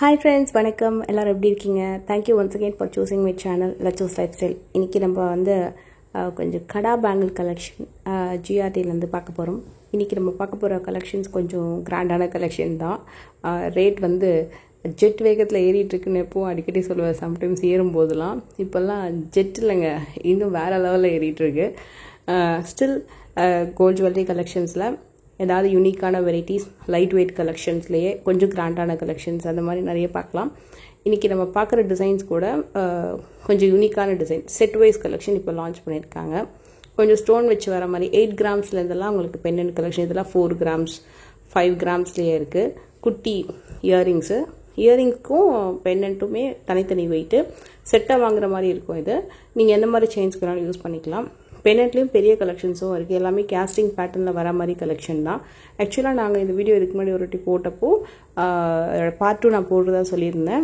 Hi friends, வணக்கம் எல்லாரும் எப்படி இருக்கீங்க? Thank you once again for choosing my channel Lachos Lifestyle. இன்னைக்கு நம்ம வந்து கொஞ்சம் கடா பேங்கிள் கலெக்ஷன் ஜிஆர்டில இருந்து பார்க்க போறோம். இன்னைக்கு நம்ம பார்க்க போற கலெக்ஷன்ஸ் கொஞ்சம் கிராண்டான கலெக்ஷன் தான். ரேட் வந்து ஜெட் வேகத்தில் ஏறிட்டு இருக்குன்னு எப்போ அடிக்கடி சொல்லுவேன். சம்டைம்ஸ் ஏறும்போதெல்லாம் இப்போல்லாம் ஜெட் இல்லைங்க, இன்னும் வேற லெவலில் ஏறிட்டு இருக்கு. ஸ்டில் கோல்ட் ஜுவல்லரி கலெக்ஷன்ஸில் ஏதாவது யூனிக்கான வெரைட்டிஸ், லைட் வெயிட் கலெக்ஷன்ஸ்லேயே கொஞ்சம் கிராண்டான கலெக்ஷன்ஸ் அந்த மாதிரி நிறைய பார்க்கலாம். இன்றைக்கி நம்ம பார்க்குற டிசைன்ஸ் கூட கொஞ்சம் யூனிக்கான டிசைன் செட் வைஸ் கலெக்ஷன் இப்போ லான்ச் பண்ணியிருக்காங்க. கொஞ்சம் ஸ்டோன் வச்சு வர மாதிரி 8 கிராம்ஸ்லேருந்தெல்லாம் உங்களுக்கு பெண்டன்ட் கலெக்ஷன். இதெல்லாம் 4 கிராம்ஸ் 5 கிராம்ஸ்லேயே இருக்குது. குட்டி இயரிங்ஸ்க்கும் பெண்டன்ட்டுமே தனித்தனி வெயிட்டு செட்டாக வாங்குற மாதிரி இருக்கும். இது நீங்கள் எந்த மாதிரி செயின்ஸ்க்கு வேணாலும் யூஸ் பண்ணிக்கலாம். பெண்டன்ட்லேயும் பெரிய கலெக்ஷன்ஸும் இருக்குது. எல்லாமே கேஸ்டிங் பேட்டர்னில் வர மாதிரி கலெக்ஷன் தான். ஆக்சுவலாக நாங்கள் இந்த வீடியோ இதுக்கு முன்னாடி ஒரு வாட்டி போட்டப்போ பார்ட் 2 நான் போடுறதா சொல்லியிருந்தேன்.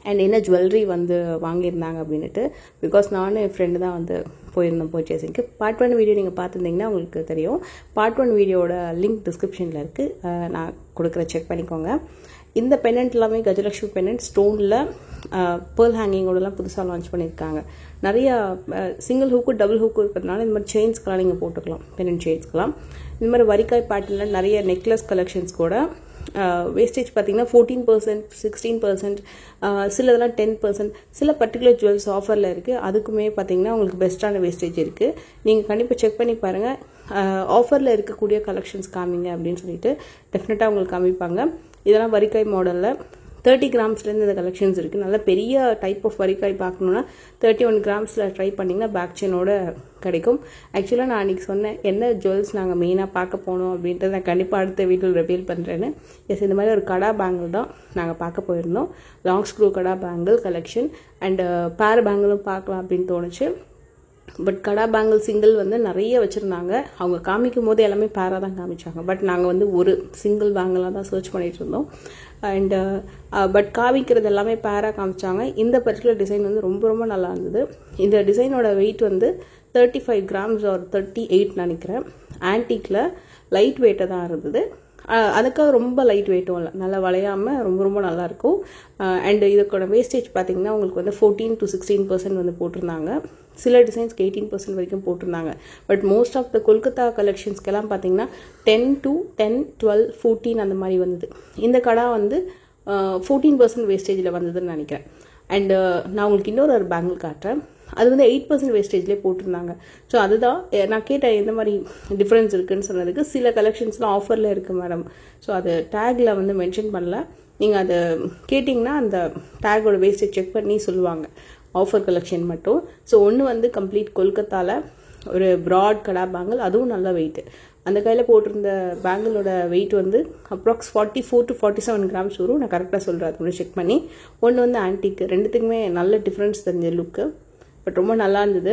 அண்ட் என்ன ஜுவல்லரி வந்து வாங்கியிருந்தாங்க அப்படின்ட்டு, பிகாஸ் நானும் என் ஃப்ரெண்டு தான் வந்து போயிருந்தோம் பர்ச்சேசிங்க்கு. பார்ட் 1 வீடியோ நீங்கள் பார்த்துருந்தீங்கன்னா உங்களுக்கு தெரியும். பார்ட் 1 வீடியோட லிங்க் டிஸ்கிரிப்ஷனில் இருக்குது, நான் கொடுக்குற செக் பண்ணிக்கோங்க. இந்த பெண்டன்ட் எல்லாமே கஜலக்ஷ்மி பெண்டன்ட் ஸ்டோனில் பேர்ல் ஹேங்கிங்கோடலாம் புதுசாக லான்ச் பண்ணியிருக்காங்க. நிறையா சிங்கிள் ஹூக்கு டபுள் ஹூக்கு இருக்கிறதுனால இந்த மாதிரி செயின்ஸ்க்கெலாம் நீங்கள் போட்டுக்கலாம். பெண்டன்ட் செயின்ஸ்க்கெலாம் இந்த மாதிரி வரிக்காய் பேட்டர்னில் நிறைய நெக்லஸ் கலெக்ஷன்ஸ் கூட வேஸ்டேஜ் பார்த்தீங்கன்னா 14%, 16%, சிலதெல்லாம் 10%, சில பர்டிகுலர் ஜுவல்ஸ் ஆஃபரில் இருக்குது. அதுக்குமே பார்த்தீங்கன்னா உங்களுக்கு பெஸ்ட்டான வேஸ்டேஜ் இருக்குது. நீங்கள் கண்டிப்பாக செக் பண்ணி பாருங்கள். ஆஃபரில் இருக்கக்கூடிய கலெக்ஷன்ஸ் காமிங்க அப்படின்னு சொல்லிட்டு டெஃபினட்டாக உங்களுக்கு காமிப்பாங்க. இதெல்லாம் வரிக்காய் மாடலில் 30 கிராம்ஸ்லேருந்து இந்த கலெக்ஷன்ஸ் இருக்குது. நல்ல பெரிய டைப் ஆஃப் வரிக்காய் பார்க்கணுன்னா 31 கிராம்ஸில் ட்ரை பண்ணிங்கன்னா பேக் செயினோட கிடைக்கும். ஆக்சுவலாக நான் அன்றைக்கி சொன்னேன் என்ன ஜுவல்ஸ் நாங்கள் மெயினாக பார்க்க போனோம் அப்படின்றத நான் கண்டிப்பாக அடுத்த வீட்டில் ரிவீல் பண்ணுறேன்னு. எஸ், இந்த மாதிரி ஒரு கடா பேங்கிள் தான் நாங்கள் பார்க்க போயிருந்தோம். Long screw kara bangle collection and பேர் பேங்கிளும் பார்க்கலாம் அப்படின்னு தோணுச்சு. பட் கடா பேங்கிள் சிங்கிள் வந்து நிறைய வச்சுருந்தாங்க. அவங்க காமிக்கும் போது எல்லாமே பேராக தான் காமிச்சாங்க. பட் நாங்கள் வந்து ஒரு சிங்கிள் பேங்கிளாக தான் சர்ச் பண்ணிகிட்டு இருந்தோம். அண்டு பட் காமிக்கிறது எல்லாமே பேராக காமிச்சாங்க. இந்த பர்டிகுலர் டிசைன் வந்து ரொம்ப ரொம்ப நல்லா இருந்தது. இந்த டிசைனோட வெயிட் வந்து 35 கிராம்ஸ் ஒரு 38 நினைக்கிறேன். ஆன்டிக்கில் லைட் வெயிட்டாக தான் இருந்தது. அதுக்காக ரொம்ப லைட் வெயிட்டும் இல்லை, நல்லா வளையாமல் ரொம்ப ரொம்ப நல்லாயிருக்கும். அண்டு இதுக்கோட வேஸ்டேஜ் பார்த்தீங்கன்னா உங்களுக்கு வந்து 14 to 16% வந்து போட்டிருந்தாங்க. சில டிசைன்ஸ்க்கு 18% வரைக்கும் போட்டிருந்தாங்க. But most of the Kolkata கலெக்ஷன்ஸ்க்கெல்லாம் பார்த்தீங்கன்னா 10 to 10, 12, 14 அந்த மாதிரி வந்தது. இந்த கடை வந்து 14% வேஸ்டேஜில் வந்ததுன்னு நினைக்கிறேன். அண்டு நான் உங்களுக்கு இன்னொரு பேங்கிள் காட்டுறேன். அது வந்து 8% வேஸ்டேஜ்லேயே போட்டிருந்தாங்க. ஸோ அதுதான் நான் கேட்டேன் எந்த மாதிரி டிஃப்ரென்ஸ் இருக்குதுன்னு சொன்னதுக்கு, சில கலெக்ஷன்ஸ்லாம் ஆஃபரில் இருக்குது மேடம். ஸோ அது டேக்கில் வந்து மென்ஷன் பண்ணல. நீங்கள் அதை கேட்டிங்கன்னா அந்த டேக்கோட வேஸ்டேஜ் செக் பண்ணி சொல்லுவாங்க, ஆஃபர் கலெக்ஷன் மட்டும். ஸோ ஒன்று வந்து கம்ப்ளீட் கொல்கத்தாவில் ஒரு ப்ராட் கடா பேங்கிள், அதுவும் நல்ல வெயிட்டு. அந்த கையில் போட்டிருந்த பேங்கிளோட வெயிட் வந்து அப்ராக்ஸ் 44 to 47 கிராம்ஸ் வரும். நான் கரெக்டாக சொல்கிறேன், அது ஒன்று செக் பண்ணி. ஒன்று வந்து ஆன்டிக். ரெண்டுத்துக்குமே நல்ல டிஃப்ரென்ஸ் தெரிஞ்ச லுக்கு. பட் ரொம்ப நல்லா இருந்தது.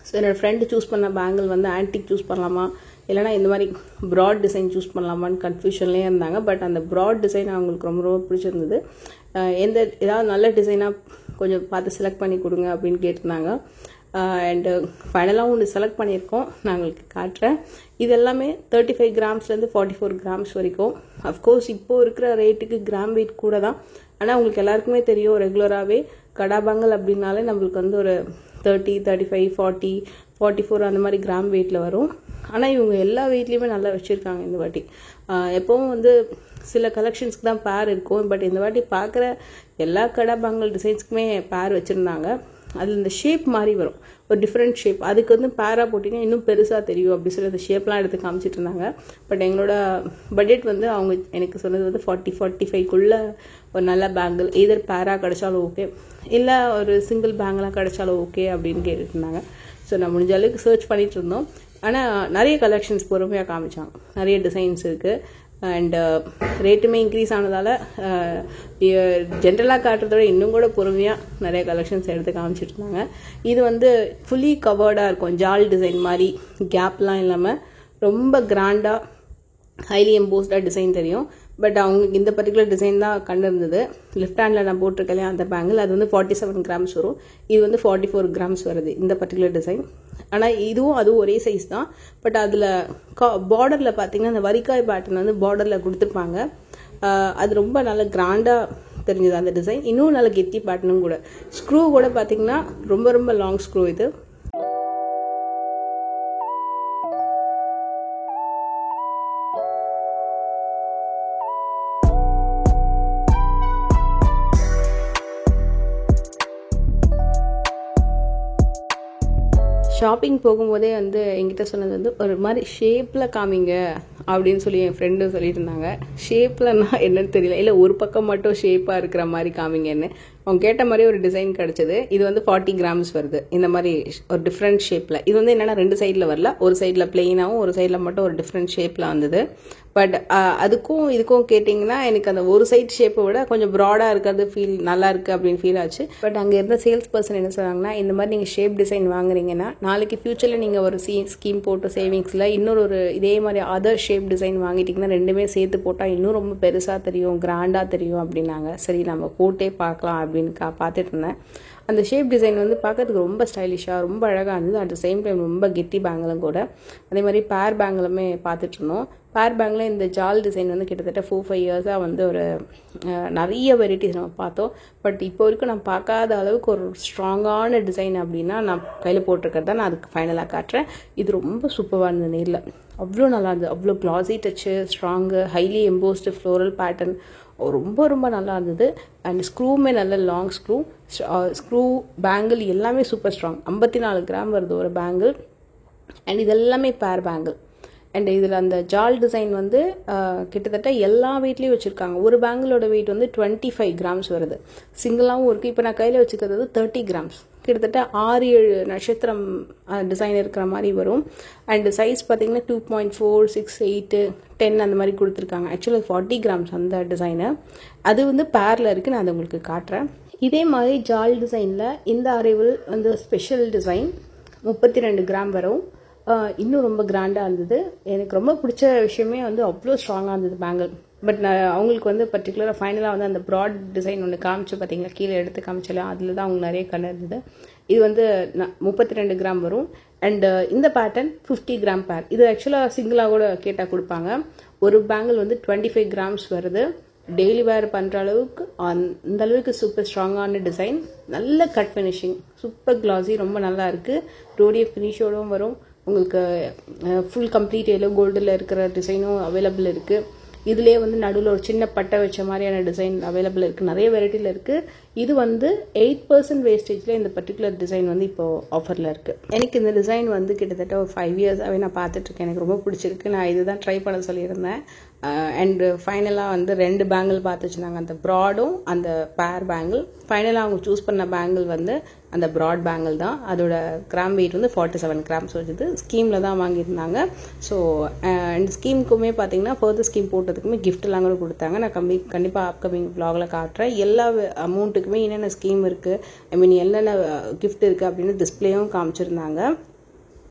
ஸோ என்னோடய ஃப்ரெண்டு சூஸ் பண்ண பேங்கிள் வந்து ஆன்டிக் சூஸ் பண்ணலாமா இல்லைனா இந்த மாதிரி ப்ராட் டிசைன் சூஸ் பண்ணலாமான்னு கன்ஃபியூஷன்லேயே இருந்தாங்க. பட் அந்த ப்ராட் டிசைன் அவங்களுக்கு ரொம்ப ரொம்ப பிடிச்சிருந்தது. ஏதாவது நல்ல டிசைனாக கொஞ்சம் பார்த்து செலக்ட் பண்ணி கொடுங்க அப்படின்னு கேட்டிருந்தாங்க. அண்டு ஃபைனலாக ஒன்று செலக்ட் பண்ணியிருக்கோம், நான் உங்களுக்கு காட்டுறேன். இது எல்லாமே 35 கிராம்ஸ்லேருந்து 44 கிராம்ஸ் வரைக்கும். அஃப்கோர்ஸ் இப்போது இருக்கிற ரேட்டுக்கு கிராம் வெயிட் கூட தான். ஆனால் உங்களுக்கு எல்லாருக்குமே தெரியும், ரெகுலராகவே கடா பேங்கிள் அப்படின்னாலே நம்மளுக்கு வந்து ஒரு 30, 35, 40, 44 அந்த மாதிரி கிராம் வெயிட்டில் வரும். ஆனால் இவங்க எல்லா வெயிட்லேயுமே நல்லா வச்சுருக்காங்க இந்த வாட்டி. எப்போவும் வந்து சில கலெக்ஷன்ஸ்க்கு தான் பேர் இருக்கும். பட் இந்த வாட்டி பார்க்குற எல்லா கடா பேங்கிள் டிசைன்ஸ்க்குமே பேர் வச்சுருந்தாங்க. அதில் இந்த ஷேப் மாதிரி வரும், ஒரு டிஃப்ரெண்ட் ஷேப். அதுக்கு வந்து பேராக போட்டிங்கன்னா இன்னும் பெருசாக தெரியும் அப்படி சொல்லி அந்த ஷேப்லாம் எடுத்து காமிச்சிட்டு இருந்தாங்க. பட் எங்களோட பட்ஜெட் வந்து அவங்க எனக்கு சொன்னது வந்து 40, 45க்குள்ளே ஒரு நல்ல பேங்கிள் எதர் பேராக கிடைச்சாலும் ஓகே, இல்லை ஒரு சிங்கிள் பேங்கிளாக கிடைச்சாலும் ஓகே அப்படின்னு கேட்டுட்டு இருந்தாங்க. ஸோ நான் முடிஞ்ச அளவுக்கு சர்ச் பண்ணிகிட்டு இருந்தோம். ஆனால் நிறைய கலெக்ஷன்ஸ் பொறுமையாக காமிச்சாங்க, நிறைய டிசைன்ஸ் இருக்குது. அண்டு ரேட்டுமே இன்க்ரீஸ் ஆனதால் ஜென்ரலாக காட்டுறதோட இன்னும் கூட பொறுமையாக நிறைய கலெக்ஷன்ஸ் எடுத்து காமிச்சிட்டு இருந்தாங்க. இது வந்து ஃபுல்லி கவர்டாக இருக்கும், ஜால் டிசைன் மாதிரி, கேப்லாம் இல்லாமல் ரொம்ப கிராண்டாக ஹைலி எம்போஸ்டாக டிசைன் தெரியும். பட் அவங்களுக்கு இந்த பர்டிகுலர் டிசைன் தான் கண்டு இருந்தது. லெஃப்ட் ஹேண்டில் நான் போட்டிருக்கேன் அந்த பேங்கிள், அது வந்து 47 கிராம்ஸ் வரும். இது வந்து 44 கிராம்ஸ் வருது இந்த பர்டிகுலர் டிசைன். ஆனால் இதுவும் அதுவும் ஒரே சைஸ் தான். பட் அதில் பார்டரில் பார்த்தீங்கன்னா அந்த வரிக்காய் பேட்டர்ன் வந்து பார்டரில் கொடுத்துருப்பாங்க. அது ரொம்ப நல்ல கிராண்டாக தெரிஞ்சது அந்த டிசைன். இன்னும் நல்ல கெத்தி பேட்டர்னும் கூட. ஸ்க்ரூ கூட பார்த்தீங்கன்னா ரொம்ப ரொம்ப லாங் ஸ்க்ரூ இது. ஷாப்பிங் போகும்போதே வந்து என்கிட்ட சொன்னது வந்து ஒரு மாதிரி ஷேப்பில் காமிங்க அப்படின்னு சொல்லி என் ஃப்ரெண்டு சொல்லிட்டு இருந்தாங்க. ஷேப்லன்னா என்னன்னு தெரியல, இல்லை ஒரு பக்கம் மட்டும் ஷேப்பாக இருக்கிற மாதிரி காமிங்கன்னு. அவங்க கேட்ட மாதிரி ஒரு டிசைன் கிடச்சிது. இது வந்து 40 கிராம்ஸ் வருது, இந்த மாதிரி ஒரு டிஃப்ரெண்ட் ஷேப்பில். இது வந்து என்னென்னா 2 சைடில் வரல, ஒரு சைடில் பிளெயினாகவும் ஒரு சைடில் மட்டும் ஒரு டிஃப்ரெண்ட் ஷேப்பில் வந்தது. பட் அதுக்கும் இதுக்கும் கேட்டிங்கன்னா எனக்கு அந்த ஒரு சைட் ஷேப்பை விட கொஞ்சம் ப்ராடாக இருக்கிறது ஃபீல் நல்லா இருக்குது அப்படின்னு ஃபீல் ஆச்சு. பட் அங்கே இருந்த சேல்ஸ் பர்சன் என்ன சொன்னாங்கன்னா, இந்த மாதிரி நீங்கள் ஷேப் டிசைன் வாங்குறீங்கன்னா நாளைக்கு ஃப்யூச்சரில் நீங்கள் ஒரு ஸ்கீம் போட்டு சேவிங்ஸில் இன்னொரு இதே மாதிரி அதர் ஷேப் டிசைன் வாங்கிட்டிங்கன்னா ரெண்டுமே சேர்த்து போட்டால் இன்னும் ரொம்ப பெருசாக தெரியும், கிராண்டாக தெரியும் அப்படின்னாங்க. சரி நம்ம போட்டே பார்க்கலாம் அப்படின்னு பார்த்துட்டு இருந்தேன். அந்த ஷேப் டிசைன் வந்து பார்க்கறதுக்கு ரொம்ப ஸ்டைலிஷாக ரொம்ப அழகாக இருந்தது. அட் த சேம் டைம் ரொம்ப கெட்டி பேங்கிலும் கூட. அதே மாதிரி பேர் பேங்கிலுமே பார்த்துட்டு இருந்தோம். பேர் பேங்கில் இந்த ஜால் டிசைன் வந்து கிட்டத்தட்ட 4-5 இயர்ஸாக வந்து ஒரு நிறைய வெரைட்டிஸ் நம்ம பார்த்தோம். பட் இப்போ வரைக்கும் நான் பார்க்காத அளவுக்கு ஒரு ஸ்ட்ராங்கான டிசைன் அப்படின்னா நான் கையில் போட்டிருக்கிறது தான் நான் அதுக்கு ஃபைனலாக காட்டுறேன். இது ரொம்ப சூப்பராக இருந்தது நேரில். அவ்வளோ நல்லா இருந்தது, அவ்வளோ classy touch, strong, highly embossed floral pattern, ரொம்ப ரொம்ப நல்லா இருந்தது. அண்ட் ஸ்க்ரூவுமே நல்ல லாங் ஸ்க்ரூ பேங்கிள் எல்லாமே சூப்பர் ஸ்ட்ராங். 54 கிராம் வருது ஒரு பேங்கிள். அண்ட் இது எல்லாமே பேர் பேங்கிள். அண்ட் இதில் அந்த ஜால் டிசைன் வந்து கிட்டத்தட்ட எல்லா வெயிட்லேயும் வச்சுருக்காங்க. ஒரு பேங்கிளோட வெயிட் வந்து 25 கிராம்ஸ் வருது, சிங்கிளாகவும் இருக்குது. இப்போ நான் கையில் வச்சுக்கிறது 30 கிராம்ஸ், கிட்டத்தட்ட 6-7 நட்சத்திரம் டிசைன் இருக்கிற மாதிரி வரும். அண்டு சைஸ் பார்த்தீங்கன்னா 2.4, 6, 8, 10 அந்த மாதிரி கொடுத்துருக்காங்க. ஆக்சுவலாக 40 கிராம்ஸ் அந்த டிசைனு. அது வந்து பேரில் இருக்குது, நான் அதை உங்களுக்கு காட்டுறேன். இதே மாதிரி ஜால் டிசைனில் இந்த அரைவல் வந்து ஸ்பெஷல் டிசைன் 32 கிராம் வரும். இன்னும் ரொம்ப கிராண்டாக இருந்தது. எனக்கு ரொம்ப பிடிச்ச விஷயமே வந்து அவ்வளோ ஸ்ட்ராங்காக இருந்தது பேங்கிள். பட் நான் அவங்களுக்கு வந்து பர்டிகுலராக ஃபைனலாக வந்து அந்த ப்ராட் டிசைன் ஒன்று காமிச்சு பார்த்தீங்களா, கீழே எடுத்து காமிச்சலாம், அதில் தான் அவங்களுக்கு நிறைய கலர் இருந்தது. இது வந்து 32 கிராம் வரும். அண்டு இந்த பேட்டர்ன் 50 கிராம் பேர். இது ஆக்சுவலாக சிங்கிளாக கூட கேட்டால் கொடுப்பாங்க. ஒரு பேங்கிள் வந்து 25 கிராம்ஸ் வருது. டெய்லி வேர் பண்ணுற அளவுக்கு அந்த அளவுக்கு சூப்பர் ஸ்ட்ராங்கான டிசைன், நல்ல கட் ஃபினிஷிங், சூப்பர் கிளாஸி, ரொம்ப நல்லா இருக்குது. ரோடிய ஃபினிஷோடும் வரும். உங்களுக்கு ஃபுல் கம்ப்ளீட் எல்லோ கோல்டில் இருக்கிற டிசைனும் அவைலபிள் இருக்குது. இதுலேயே வந்து நடுவில் ஒரு சின்ன பட்டை வச்ச மாதிரியான டிசைன் அவைலபிள் இருக்குது. நிறைய வெரைட்டியில் இருக்குது. இது வந்து 8% வேஸ்டேஜில் இந்த பர்டிகுலர் டிசைன் வந்து இப்போது ஆஃபரில் இருக்குது. எனக்கு இந்த டிசைன் வந்து கிட்டத்தட்ட ஒரு 5 இயர்ஸாகவே நான் பார்த்துட்ருக்கேன். எனக்கு ரொம்ப பிடிச்சிருக்கு. நான் இதுதான் ட்ரை பண்ண சொல்லியிருந்தேன். அண்டு ஃபைனலாக வந்து 2 பேங்கிள் பார்த்து வச்சுருந்தாங்க, அந்த ப்ராடும் அந்த பேர் பேங்கிள். ஃபைனலாக அவங்க சூஸ் பண்ண பேங்கிள் வந்து அந்த ப்ராட் பேங்கிள் தான். அதோட கிராம் வெயிட் வந்து 47 கிராம்ஸ் வச்சுது. ஸ்கீமில் தான் வாங்கியிருந்தாங்க. ஸோ அண்ட் ஸ்கீமுக்குமே பார்த்தீங்கன்னா ஃபர்தர் ஸ்கீம் போட்டதுக்குமே கிஃப்ட்லாம் கூட கொடுத்தாங்க. நான் கண்டிப்பாக அப்கமிங் வ்ளாகில் காட்டுறேன். எல்லா அமௌண்ட்டுக்குமே என்னென்ன ஸ்கீம் இருக்குது, என்னென்ன கிஃப்ட் இருக்குது அப்படின்னு டிஸ்பிளேயும் காமிச்சிருந்தாங்க.